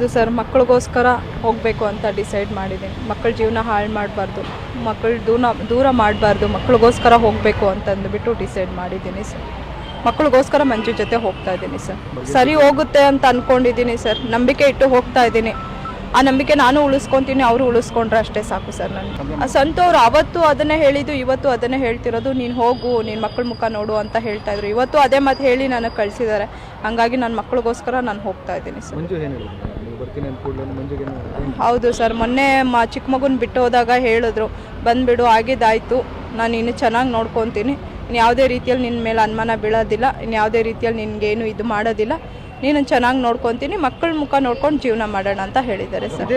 ಹೌದು ಸರ್, ಮಕ್ಕಳಿಗೋಸ್ಕರ ಹೋಗಬೇಕು ಅಂತ ಡಿಸೈಡ್ ಮಾಡಿದ್ದೀನಿ. ಮಕ್ಕಳ ಜೀವನ ಹಾಳು ಮಾಡಬಾರ್ದು, ಮಕ್ಕಳು ದೂರ ಮಾಡಬಾರ್ದು, ಮಕ್ಕಳಿಗೋಸ್ಕರ ಹೋಗಬೇಕು ಅಂತಂದುಬಿಟ್ಟು ಡಿಸೈಡ್ ಮಾಡಿದ್ದೀನಿ ಸರ್. ಮಕ್ಕಳಿಗೋಸ್ಕರ ಮಂಜು ಜೊತೆ ಹೋಗ್ತಾ ಇದ್ದೀನಿ ಸರ್. ಸರಿ ಹೋಗುತ್ತೆ ಅಂತ ಅಂದ್ಕೊಂಡಿದ್ದೀನಿ ಸರ್. ನಂಬಿಕೆ ಇಟ್ಟು ಹೋಗ್ತಾ ಇದ್ದೀನಿ. ಆ ನಂಬಿಕೆ ನಾನು ಉಳಿಸ್ಕೊತೀನಿ, ಅವರು ಉಳಿಸ್ಕೊಂಡ್ರೆ ಅಷ್ಟೇ ಸಾಕು ಸರ್. ನನಗೆ ಸಂತು ಅವ್ರು ಅವತ್ತು ಅದನ್ನೇ ಹೇಳಿದ್ದು, ಇವತ್ತು ಅದನ್ನೇ ಹೇಳ್ತಿರೋದು. ನೀನು ಹೋಗು, ನೀನು ಮಕ್ಕಳ ಮುಖ ನೋಡು ಅಂತ ಹೇಳ್ತಾಯಿದ್ರು. ಇವತ್ತು ಅದೇ ಮಾತು ಹೇಳಿ ನನಗೆ ಕಳಿಸಿದ್ದಾರೆ. ಹಾಗಾಗಿ ನನ್ನ ಮಕ್ಕಳಿಗೋಸ್ಕರ ನಾನು ಹೋಗ್ತಾ ಇದ್ದೀನಿ ಸರ್. ಹೌದು ಸರ್, ಮೊನ್ನೆ ಚಿಕ್ಕ ಮಗುನ ಬಿಟ್ಟು ಹೋದಾಗ ಹೇಳಿದ್ರು, ಬಂದುಬಿಡು, ಆಗಿದ್ದಾಯಿತು, ನಾನು ಇನ್ನು ಚೆನ್ನಾಗಿ ನೋಡ್ಕೊತೀನಿ, ಇನ್ನು ಯಾವುದೇ ರೀತಿಯಲ್ಲಿ ನಿನ್ನ ಮೇಲೆ ಅನುಮಾನ ಬೀಳೋದಿಲ್ಲ, ಇನ್ನು ಯಾವುದೇ ರೀತಿಯಲ್ಲಿ ನಿನಗೇನು ಇದು ಮಾಡೋದಿಲ್ಲ, ನೀನು ಚೆನ್ನಾಗಿ ನೋಡ್ಕೊತೀನಿ, ಮಕ್ಕಳ ಮುಖ ನೋಡ್ಕೊಂಡು ಜೀವನ ಮಾಡೋಣ ಅಂತ ಹೇಳಿದ್ದಾರೆ ಸರ್.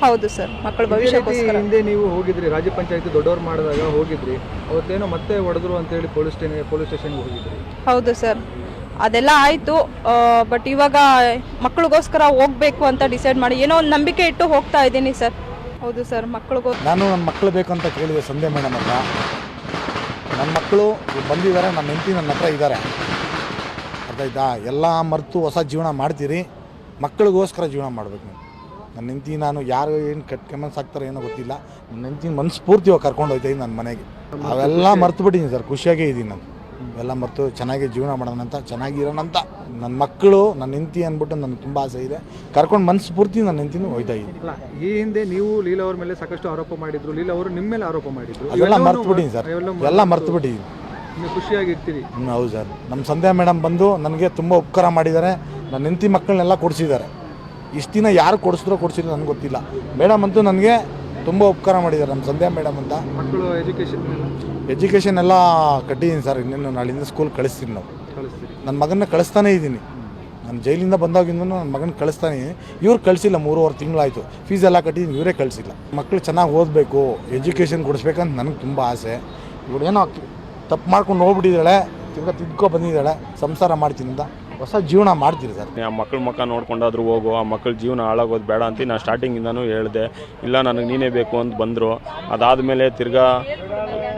ಹೌದು ಸರ್, ಮಕ್ಕಳ ಭವಿಷ್ಯಕ್ಕೋಸ್ಕರ. ಹಿಂದೆ ನೀವು ಹೋಗಿದ್ರಿ, ರಾಜ್ಯ ಪಂಚಾಯತಿ ದೊಡ್ಡವ್ರು ಮಾಡಿದಾಗ ಹೋಗಿದ್ರಿ, ಅವತ್ತೇನೋ ಮತ್ತೆ ಹೊಡೆದ್ರು ಅಂತೇಳಿ ಪೊಲೀಸ್ ಸ್ಟೇಷನ್ಗೆ ಹೋಗಿದ್ರಿ. ಹೌದು ಸರ್, ಅದೆಲ್ಲ ಆಯಿತು. ಬಟ್ ಇವಾಗ ಮಕ್ಕಳಿಗೋಸ್ಕರ ಹೋಗಬೇಕು ಅಂತ ಡಿಸೈಡ್ ಮಾಡಿ ಏನೋ ಒಂದು ನಂಬಿಕೆ ಇಟ್ಟು ಹೋಗ್ತಾ ಇದ್ದೀನಿ ಸರ್. ಹೌದು ಸರ್, ನಾನು ನನ್ನ ಮಕ್ಕಳು ಬೇಕು ಅಂತ ಕೇಳಿದೆ ಸಂಧ್ಯಾ ಮೇಡಮ್ ಹತ್ರ. ನನ್ನ ಮಕ್ಕಳು ಬಂದಿದ್ದಾರೆ, ನನ್ನ ಹೆಂಡತಿ ನನ್ನ ಹತ್ರ ಇದ್ದಾರೆ, ಅರ್ಥ ಆಯ್ತಾ? ಎಲ್ಲ ಮರೆತು ಹೊಸ ಜೀವನ ಮಾಡ್ತೀರಿ, ಮಕ್ಕಳಿಗೋಸ್ಕರ ಜೀವನ ಮಾಡಬೇಕು. ನನ್ನ ಹೆಂಡತಿ ನಾನು ಯಾರು ಏನು ಕಮೆಂಟ್ಸ್ ಆಗ್ತಾರೆ ಏನೋ ಗೊತ್ತಿಲ್ಲ, ನನ್ನ ಹೆಂಡತಿ ಮನಸ್ಫೂರ್ತಿಯಾಗಿ ಕರ್ಕೊಂಡು ಹೋಗ್ತಾಯಿದ್ದೀನಿ ನನ್ನ ಮನೆಗೆ. ಅವೆಲ್ಲ ಮರ್ತು ಬಿಟ್ಟಿದ್ದೀನಿ ಸರ್, ಖುಷಿಯಾಗೇ ಇದ್ದೀನಿ ನಾನು. ಎಲ್ಲ ಮರೆತು ಚೆನ್ನಾಗಿ ಜೀವನ ಮಾಡೋಣ ಅಂತ, ಚೆನ್ನಾಗಿರೋಣ ಅಂತ. ನನ್ನ ಮಕ್ಕಳು, ನನ್ನ ಹೆಂಡತಿ ಅಂದ್ಬಿಟ್ಟು ನನಗೆ ತುಂಬ ಆಸೆ ಇದೆ. ಕರ್ಕೊಂಡು ಮನಸ್ಫೂರ್ತಿ ನನ್ನ ಹೆಂಡತಿನೂ ಹೋಗ್ತಾ ಇದ್ದೀನಿ. ಈ ಹಿಂದೆ ನೀವು ಲೀಲಾ ಅವ್ರ ಮೇಲೆ ಸಾಕಷ್ಟು ಆರೋಪ ಮಾಡಿದ್ರು, ಲೀಲಾ ಅವರು ನಿಮ್ಮ ಮೇಲೆ ಆರೋಪ ಮಾಡಿದ್ರು, ಅದೆಲ್ಲ ಮರ್ತು ಬಿಟ್ಟಿದ್ದೀನಿ ಸರ್, ಎಲ್ಲ ಮರ್ತು ಬಿಟ್ಟಿದ್ದೀನಿ. ನೀವು ಖುಷಿಯಾಗಿರ್ತೀರಿ. ಹೌದು ಸರ್, ನಮ್ಮ ಸಂಧ್ಯಾ ಮೇಡಮ್ ಬಂದು ನನಗೆ ತುಂಬ ಉಪಕಾರ ಮಾಡಿದ್ದಾರೆ. ನನ್ನ ಹೆಂಡತಿ ಮಕ್ಕಳನ್ನೆಲ್ಲ ಕೊಡಿಸಿದ್ದಾರೆ. ಇಷ್ಟು ದಿನ ಯಾರು ಕೊಡಿಸಿದ್ರೋ ಕೊಡಿಸಿದ್ರು ನನಗೆ ಗೊತ್ತಿಲ್ಲ. ಮೇಡಮ್ ಅಂತೂ ನನಗೆ ತುಂಬ ಉಪಕಾರ ಮಾಡಿದ್ದಾರೆ, ನಮ್ಮ ಸಂಧ್ಯಾ ಮೇಡಮ್ ಅಂತ. ಮಕ್ಕಳು ಎಜುಕೇಷನ್ ಎಲ್ಲ ಕಟ್ಟಿದ್ದೀನಿ ಸರ್. ಇನ್ನೇನು ನಾಳಿಂದ ಸ್ಕೂಲ್ ಕಳಿಸ್ತೀನಿ ನಾವು. ನನ್ನ ಮಗನ್ನ ಕಳಿಸ್ತಾನೇ ಇದ್ದೀನಿ. ನಾನು ಜೈಲಿಂದ ಬಂದಾಗಿಂದ ನನ್ನ ಮಗನ ಕಳಿಸ್ತಾನೆ ಇದ್ದೀನಿ. ಇವ್ರು ಕಳಿಸಿಲ್ಲ, 3.5 ತಿಂಗಳಾಯಿತು. ಫೀಸ್ ಎಲ್ಲ ಕಟ್ಟಿದ್ದೀನಿ, ಇವರೇ ಕಳಿಸಿಲ್ಲ. ಮಕ್ಕಳು ಚೆನ್ನಾಗಿ ಓದಬೇಕು, ಎಜುಕೇಷನ್ ಕೊಡಿಸ್ಬೇಕಂತ ನನಗೆ ತುಂಬ ಆಸೆ. ಇವ್ರು ಏನೋ ತಪ್ಪು ಮಾಡ್ಕೊಂಡು ಹೋಗ್ಬಿಟ್ಟಿದ್ದಾಳೆ, ತಿದ್ಕೊ ಬಂದಿದ್ದಾಳೆ, ಸಂಸಾರ ಮಾಡ್ತೀನಿ ಅಂತ ಹೊಸ ಜೀವನ ಮಾಡ್ತೀರಿ ಸರ್. ಆ ಮಕ್ಕಳ ಮುಖ ನೋಡ್ಕೊಂಡಾದ್ರೂ ಹೋಗು, ಆ ಮಕ್ಕಳ ಜೀವನ ಹಾಳಾಗೋದು ಬೇಡ ಅಂತ ನಾನು ಸ್ಟಾರ್ಟಿಂಗಿಂದನೂ ಹೇಳಿದೆ. ಇಲ್ಲ, ನನಗೆ ನೀನೇ ಬೇಕು ಅಂತ ಬಂದರು. ಅದಾದಮೇಲೆ ತಿರ್ಗಾ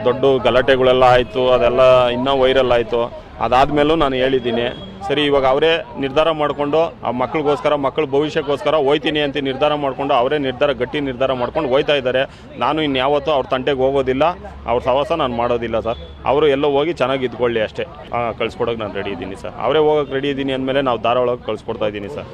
ದೊಡ್ಡ ಗಲಾಟೆಗಳೆಲ್ಲ ಆಯಿತು, ಅದೆಲ್ಲ ಇನ್ನೂ ವೈರಲ್ ಆಯಿತು. ಅದಾದಮೇಲೂ ನಾನು ಹೇಳಿದ್ದೀನಿ. ಸರಿ, ಇವಾಗ ಅವರೇ ನಿರ್ಧಾರ ಮಾಡಿಕೊಂಡು ಆ ಮಕ್ಕಳಿಗೋಸ್ಕರ, ಮಕ್ಕಳ ಭವಿಷ್ಯಕ್ಕೋಸ್ಕರ ಹೋಯ್ತೀನಿ ಅಂತ ನಿರ್ಧಾರ ಮಾಡಿಕೊಂಡು ಅವರೇ ಗಟ್ಟಿ ನಿರ್ಧಾರ ಮಾಡ್ಕೊಂಡು ಹೋಯ್ತಾ ಇದ್ದಾರೆ. ನಾನು ಇನ್ಯಾವತ್ತೂ ಅವ್ರ ತಂಟೆಗೆ ಹೋಗೋದಿಲ್ಲ, ಅವ್ರ ಸಹವಾಸ ನಾನು ಮಾಡೋದಿಲ್ಲ ಸರ್. ಅವರು ಎಲ್ಲೋ ಹೋಗಿ ಚೆನ್ನಾಗಿ ಇದ್ಕೊಳ್ಳಿ ಅಷ್ಟೇ. ಕಳಿಸ್ಕೊಡೋಕೆ ನಾನು ರೆಡಿ ಇದ್ದೀನಿ ಸರ್. ಅವರೇ ಹೋಗೋಕೆ ರೆಡಿ ಇದ್ದೀನಿ ಅಂದಮೇಲೆ ನಾವು ಧಾರಾವಾಳಕ್ಕೆ ಕಳಿಸ್ಕೊಡ್ತಾ ಇದ್ದೀನಿ ಸರ್.